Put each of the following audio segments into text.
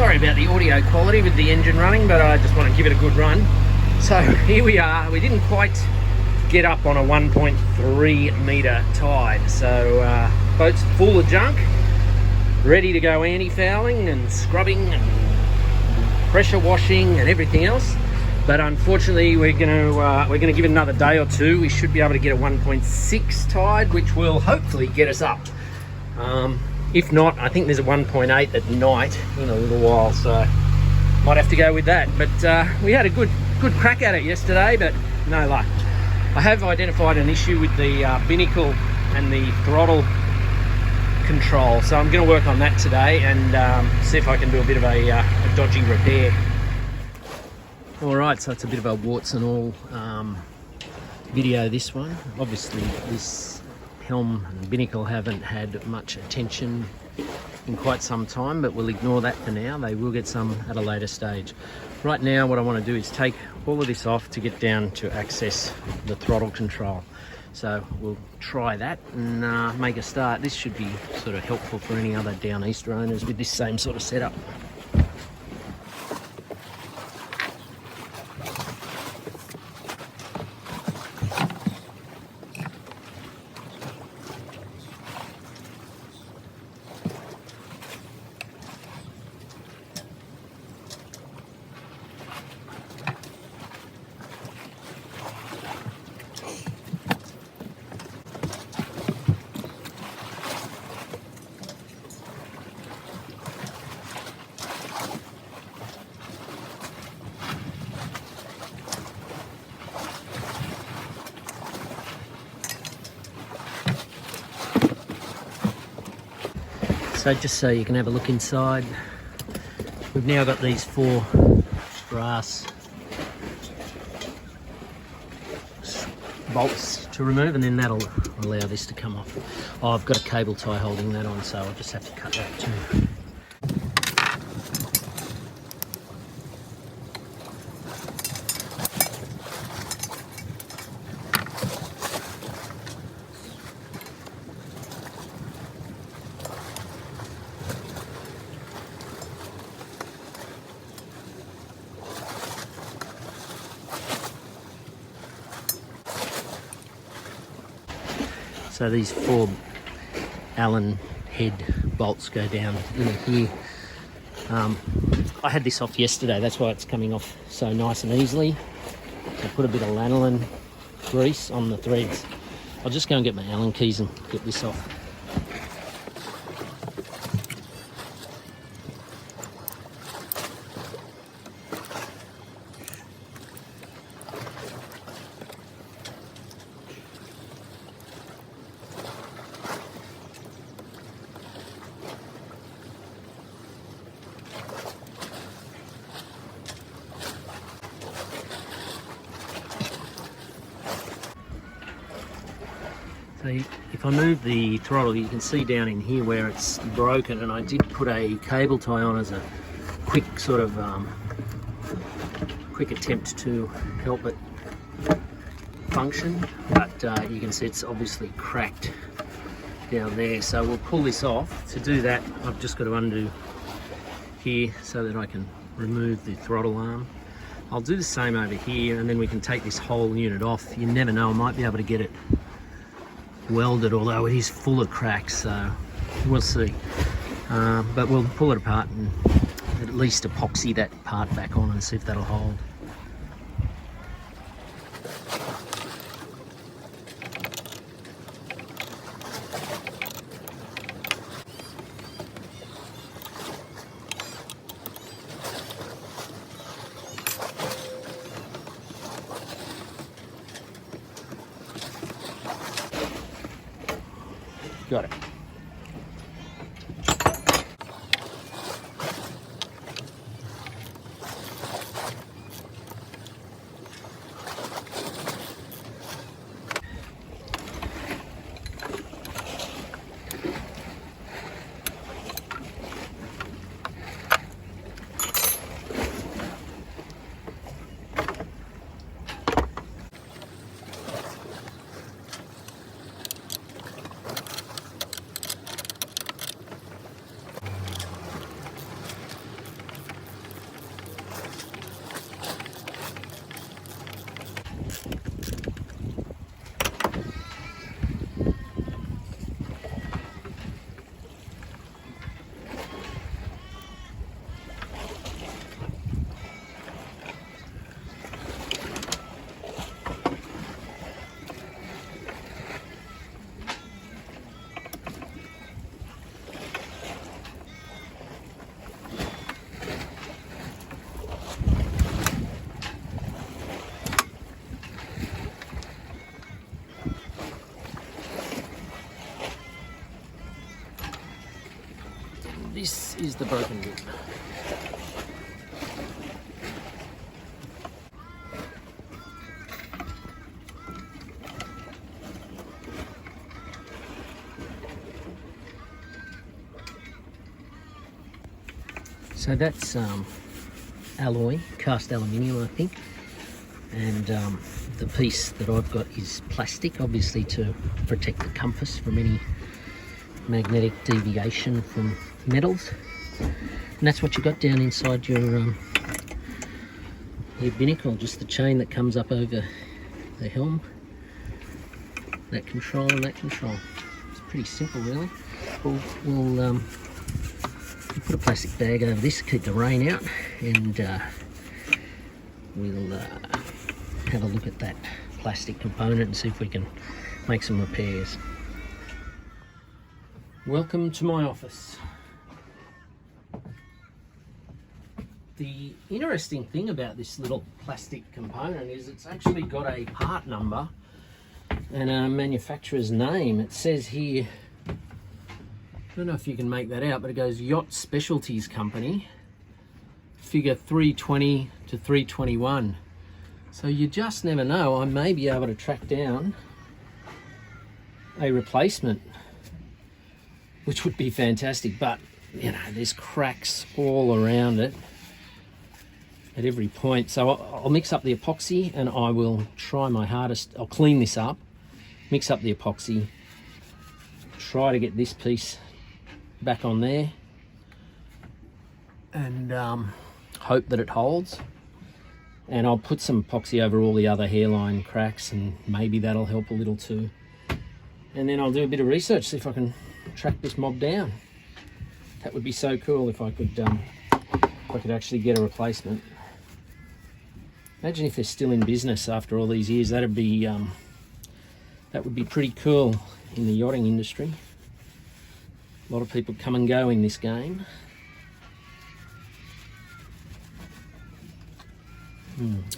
Sorry about the audio quality with the engine running, but I just want to give it a good run. So here we are. We didn't quite get up on a 1.3 metre tide, so boat's full of junk, ready to go anti-fouling and scrubbing and pressure washing and everything else. But unfortunately, we're gonna give it another day or two. We should be able to get a 1.6 tide, which will hopefully get us up. If not, I think there's a 1.8 at night in a little while, so might have to go with that. But we had a good crack at it yesterday, but no luck. I have identified an issue with the Binnacle and the throttle control, so I'm going to work on that today and see if I can do a bit of a dodgy repair. Alright, so it's a bit of a warts and all video, this one. Obviously this helm and Binnacle haven't had much attention in quite some time, but we'll ignore that for now. They will get some at a later stage. Right now what I want to do is take all of this off to get down to access the throttle control. So we'll try that and make a start. This should be sort of helpful for any other DownEast owners with this same sort of setup. So just so you can have a look inside, we've now got these 4 brass bolts to remove, and then that'll allow this to come off. Oh, I've got a cable tie holding that on, so I'll just have to cut that too. So these 4 Allen head bolts go down in here. I had this off yesterday, that's why it's coming off so nice and easily. I put a bit of lanolin grease on the threads. I'll just go and get my Allen keys and get this off. So if I move the throttle, you can see down in here where it's broken, and I did put a cable tie on as a quick sort of quick attempt to help it function, but you can see it's obviously cracked down there, so we'll pull this off. To do that, I've just got to undo here so that I can remove the throttle arm. I'll do the same over here, and then we can take this whole unit off. You never know, I might be able to get it welded, although it is full of cracks, so we'll see. But we'll pull it apart and at least epoxy that part back on and see if that'll hold. Got it. this is the broken bit. So that's alloy, cast aluminium, I think, and the piece that I've got is plastic, obviously to protect the compass from any magnetic deviation from metals. And that's what you got down inside your binnacle, just the chain that comes up over the helm, that control and that control. It's pretty simple, really. We'll put a plastic bag over this to keep the rain out, and we'll have a look at that plastic component and see if we can make some repairs. Welcome to my office. The interesting thing about this little plastic component is it's actually got a part number and a manufacturer's name. It says here, I don't know if you can make that out, but it goes Yacht Specialties Company, figure 320 to 321. So you just never know. I may be able to track down a replacement, which would be fantastic. But you know, there's cracks all around it at every point. So I'll mix up the epoxy and I will try my hardest. I'll clean this up, mix up the epoxy, try to get this piece back on there, and hope that it holds. And I'll put some epoxy over all the other hairline cracks, and maybe that'll help a little too. And then I'll do a bit of research, see if I can track this mob down. That would be so cool if I could actually get a replacement. Imagine if they're still in business after all these years. That would be pretty cool in the yachting industry. A lot of people come and go in this game.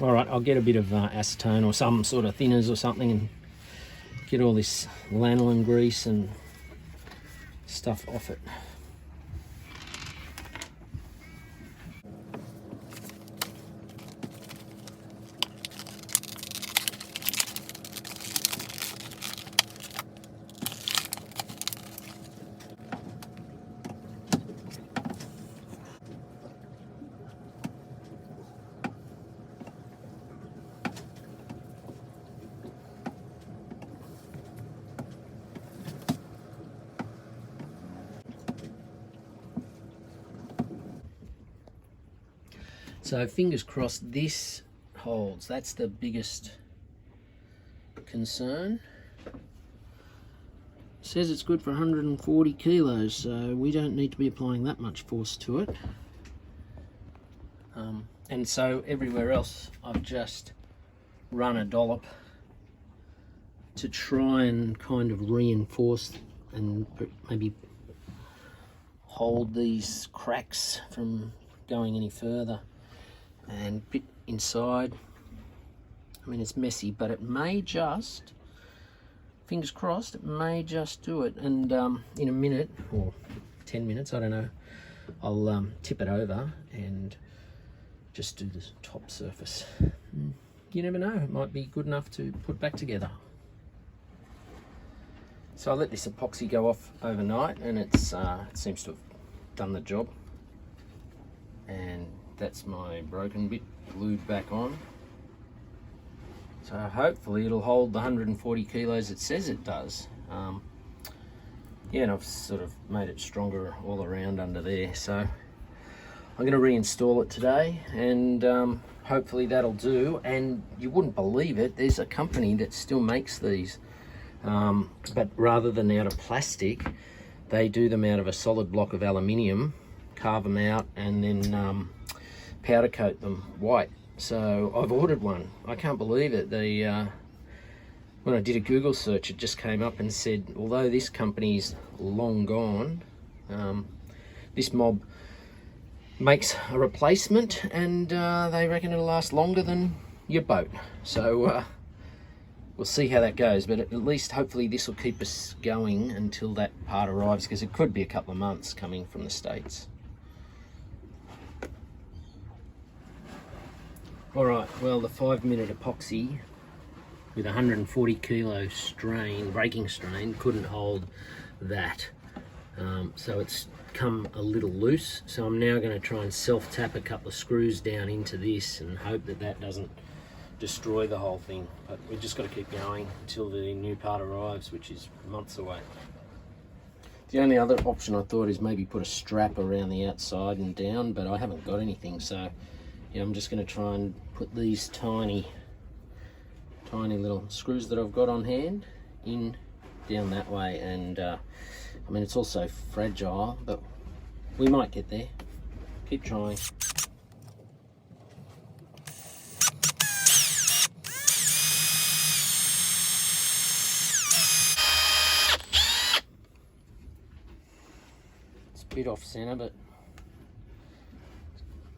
All right, I'll get a bit of acetone or some sort of thinners or something and get all this lanolin grease and stuff off it. So fingers crossed this holds. That's the biggest concern. It says it's good for 140 kilos, so we don't need to be applying that much force to it. And so everywhere else I've just run a dollop to try and kind of reinforce and maybe hold these cracks from going any further. And bit inside, I mean, it's messy, but it may just, fingers crossed, it may just do it. And in a minute or 10 minutes, I don't know, I'll tip it over and just do the top surface. You never know, it might be good enough to put back together. So I let this epoxy go off overnight, and it seems to have done the job. And that's my broken bit glued back on. So hopefully it'll hold the 140 kilos it says it does. Yeah, and I've sort of made it stronger all around under there. So I'm going to reinstall it today, and hopefully that'll do. And you wouldn't believe it, there's a company that still makes these, but rather than out of plastic, they do them out of a solid block of aluminium, carve them out, and then powder coat them white. So I've ordered one. I can't believe it. When I did a Google search, it just came up and said, although this company's long gone, this mob makes a replacement, and they reckon it'll last longer than your boat. So we'll see how that goes, but at least hopefully this will keep us going until that part arrives, because it could be a couple of months coming from the States. Alright, well, the 5-minute epoxy with 140 kilo strain, braking strain, couldn't hold that. So it's come a little loose. So I'm now going to try and self-tap a couple of screws down into this and hope that that doesn't destroy the whole thing. But we've just got to keep going until the new part arrives, which is months away. The only other option I thought is maybe put a strap around the outside and down, but I haven't got anything, so yeah, I'm just going to try and put these tiny little screws that I've got on hand in down that way. And I mean, it's also fragile, but we might get there. Keep trying. It's a bit off center, but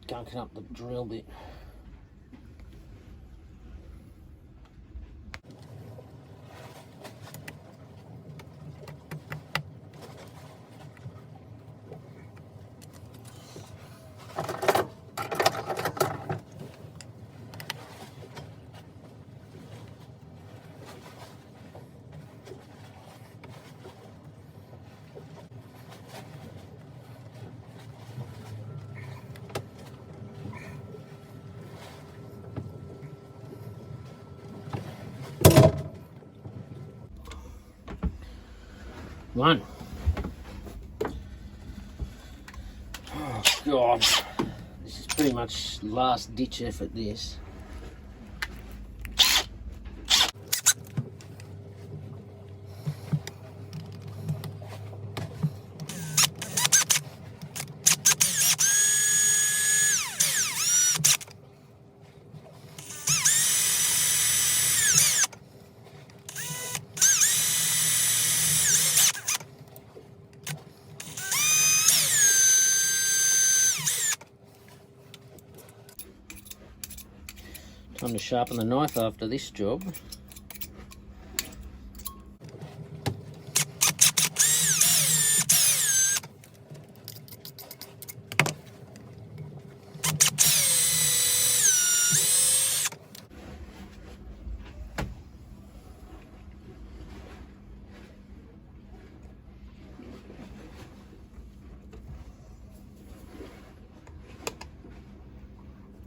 gunking up the drill bit. One. Oh God, this is pretty much last ditch effort, this. Time to sharpen the knife after this job.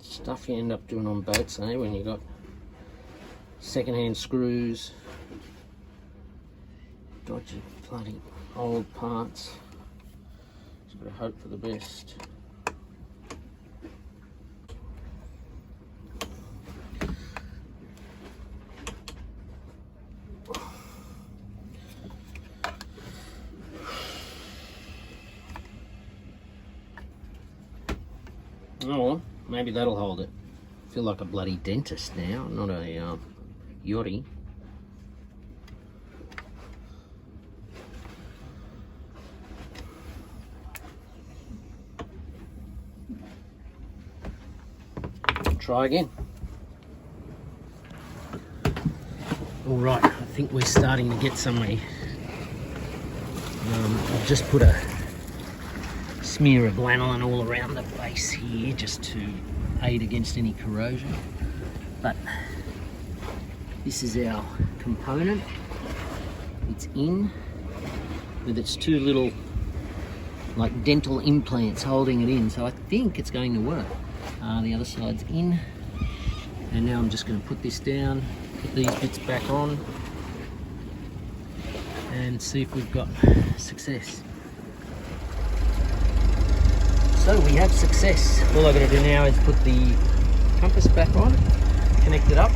Stuff you end up doing on boats, eh, when you got second-hand screws, dodgy bloody old parts. Just gotta hope for the best. Oh well, maybe that'll hold it. I feel like a bloody dentist now, not a yachty. Try again. All right, I think we're starting to get somewhere. I've just put a smear of lanolin all around the base here just to aid against any corrosion. But this is our component. It's in with its two little like dental implants holding it in, so I think it's going to work. The other side's in, and now I'm just going to put this down, put these bits back on, and see if we've got success. So we have success. All I've got to do now is put the compass back on, connect it up.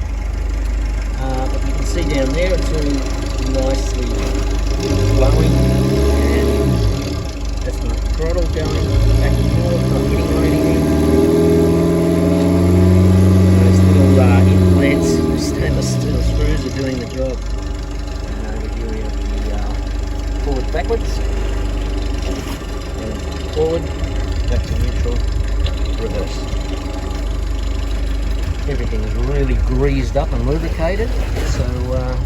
But you can see down there it's all nicely flowing, and that's my throttle going back and forth, not hitting on anything. Those little implants, stainless steel screws are doing the job. We're doing the forward backwards, and forward, back to neutral, reverse. Everything's really greased up and lubricated, so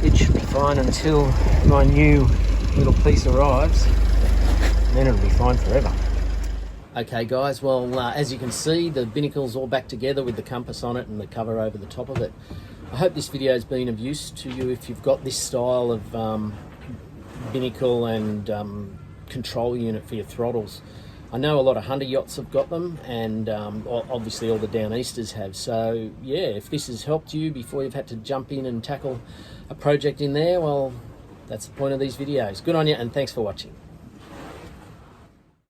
it should be fine until my new little piece arrives, and then it'll be fine forever. Okay guys, well as you can see, the Binnacle's all back together with the compass on it and the cover over the top of it. I hope this video has been of use to you if you've got this style of Binnacle and control unit for your throttles. I know a lot of Hunter Yachts have got them, and obviously all the DownEasters have. So yeah, if this has helped you before you've had to jump in and tackle a project in there, well, that's the point of these videos. Good on you, and thanks for watching.